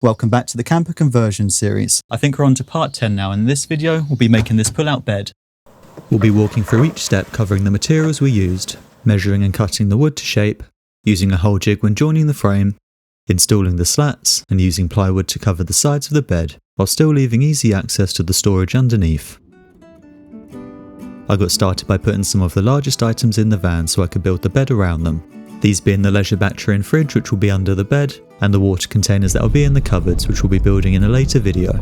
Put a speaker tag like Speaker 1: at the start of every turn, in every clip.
Speaker 1: Welcome back to the camper conversion series. I think we're on to part 10 now, and in this video we'll be making this pull-out bed. We'll be walking through each step, covering the materials we used, measuring and cutting the wood to shape, using a hole jig when joining the frame, installing the slats and using plywood to cover the sides of the bed, while still leaving easy access to the storage underneath. I got started by putting some of the largest items in the van so I could build the bed around them. These being the leisure battery and fridge, which will be under the bed, and the water containers that will be in the cupboards, which we'll be building in a later video.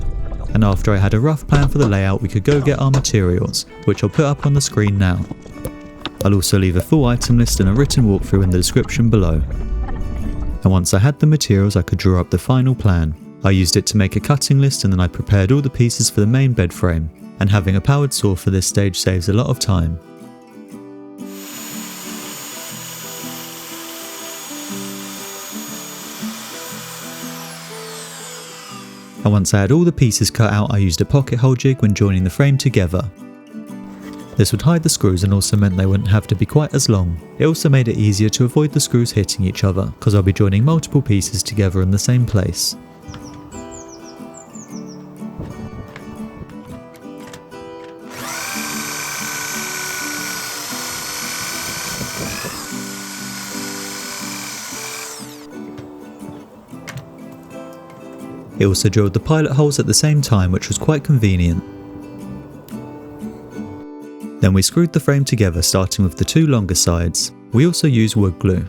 Speaker 1: And after I had a rough plan for the layout, we could go get our materials, which I'll put up on the screen now. I'll also leave a full item list and a written walkthrough in the description below. And once I had the materials, I could draw up the final plan. I used it to make a cutting list, and then I prepared all the pieces for the main bed frame. And having a powered saw for this stage saves a lot of time. And once I had all the pieces cut out, I used a pocket hole jig when joining the frame together. This would hide the screws and also meant they wouldn't have to be quite as long. It also made it easier to avoid the screws hitting each other, because I'll be joining multiple pieces together in the same place. It also drilled the pilot holes at the same time, which was quite convenient. Then we screwed the frame together, starting with the two longer sides. We also used wood glue.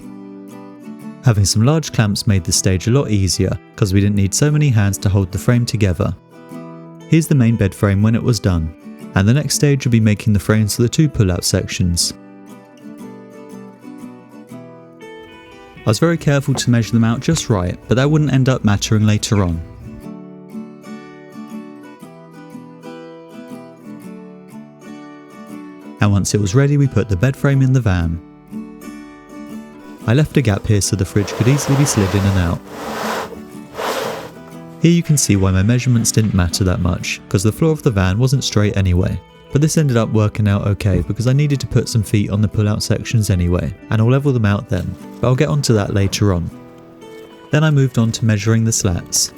Speaker 1: Having some large clamps made this stage a lot easier, because we didn't need so many hands to hold the frame together. Here's the main bed frame when it was done, and the next stage will be making the frames for the two pull-out sections. I was very careful to measure them out just right, but that wouldn't end up mattering later on. And once it was ready, we put the bed frame in the van. I left a gap here so the fridge could easily be slid in and out. Here you can see why my measurements didn't matter that much, because the floor of the van wasn't straight anyway. But this ended up working out okay because I needed to put some feet on the pull-out sections anyway, and I'll level them out then, but I'll get onto that later on. Then I moved on to measuring the slats.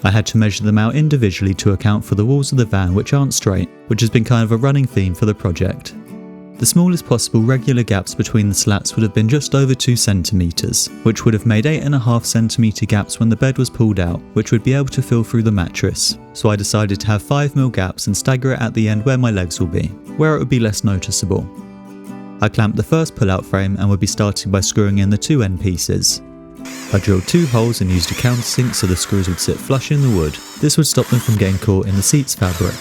Speaker 1: I had to measure them out individually to account for the walls of the van, which aren't straight, which has been kind of a running theme for the project. The smallest possible regular gaps between the slats would have been just over 2 centimeters, which would have made 8.5 centimeter gaps when the bed was pulled out, which would be able to fill through the mattress. So I decided to have 5mm gaps and stagger it at the end where my legs will be, where it would be less noticeable. I clamped the first pull-out frame and would be starting by screwing in the two end pieces. I drilled 2 holes and used a countersink so the screws would sit flush in the wood. This would stop them from getting caught in the seat's fabric.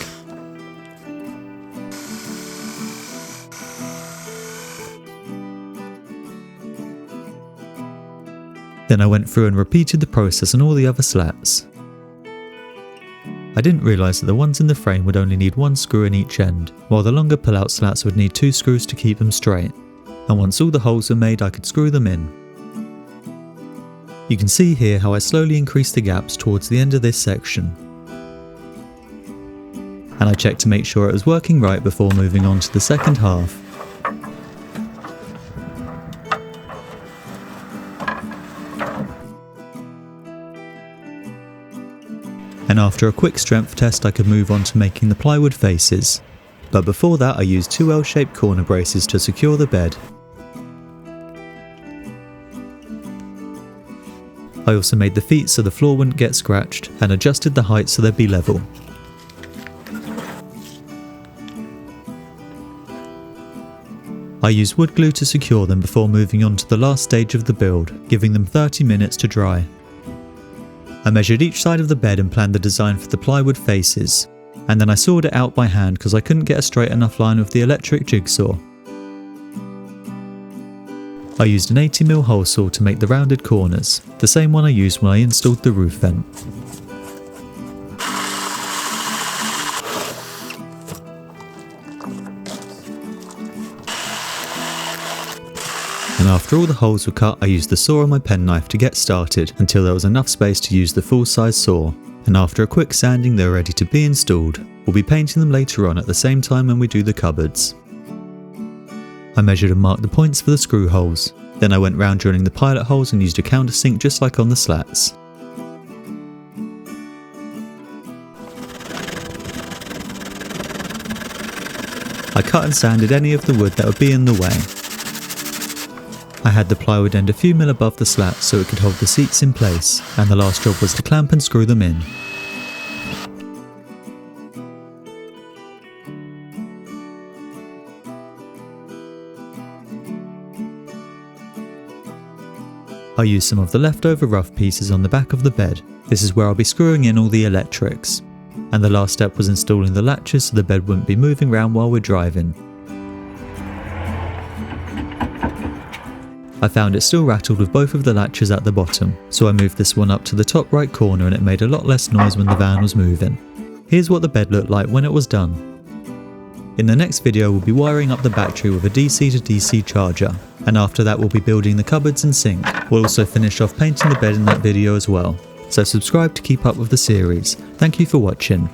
Speaker 1: Then I went through and repeated the process on all the other slats. I didn't realise that the ones in the frame would only need 1 screw in each end, while the longer pull-out slats would need 2 screws to keep them straight. And once all the holes were made, I could screw them in. You can see here how I slowly increased the gaps towards the end of this section. And I checked to make sure it was working right before moving on to the second half. And after a quick strength test, I could move on to making the plywood faces. But before that, I used 2 L-shaped corner braces to secure the bed. I also made the feet so the floor wouldn't get scratched, and adjusted the height so they'd be level. I used wood glue to secure them before moving on to the last stage of the build, giving them 30 minutes to dry. I measured each side of the bed and planned the design for the plywood faces, and then I sawed it out by hand because I couldn't get a straight enough line with the electric jigsaw. I used an 80mm hole saw to make the rounded corners, the same one I used when I installed the roof vent. And after all the holes were cut, I used the saw on my penknife to get started until there was enough space to use the full-size saw. And after a quick sanding, they were ready to be installed. We'll be painting them later on at the same time when we do the cupboards. I measured and marked the points for the screw holes. Then I went round drilling the pilot holes and used a countersink just like on the slats. I cut and sanded any of the wood that would be in the way. I had the plywood end a few mil above the slats so it could hold the seats in place, and the last job was to clamp and screw them in. I used some of the leftover rough pieces on the back of the bed. This is where I'll be screwing in all the electrics. And the last step was installing the latches so the bed wouldn't be moving around while we're driving. I found it still rattled with both of the latches at the bottom, so I moved this one up to the top right corner and it made a lot less noise when the van was moving. Here's what the bed looked like when it was done. In the next video we'll be wiring up the battery with a DC to DC charger, and after that we'll be building the cupboards and sink. We'll also finish off painting the bed in that video as well. So subscribe to keep up with the series. Thank you for watching.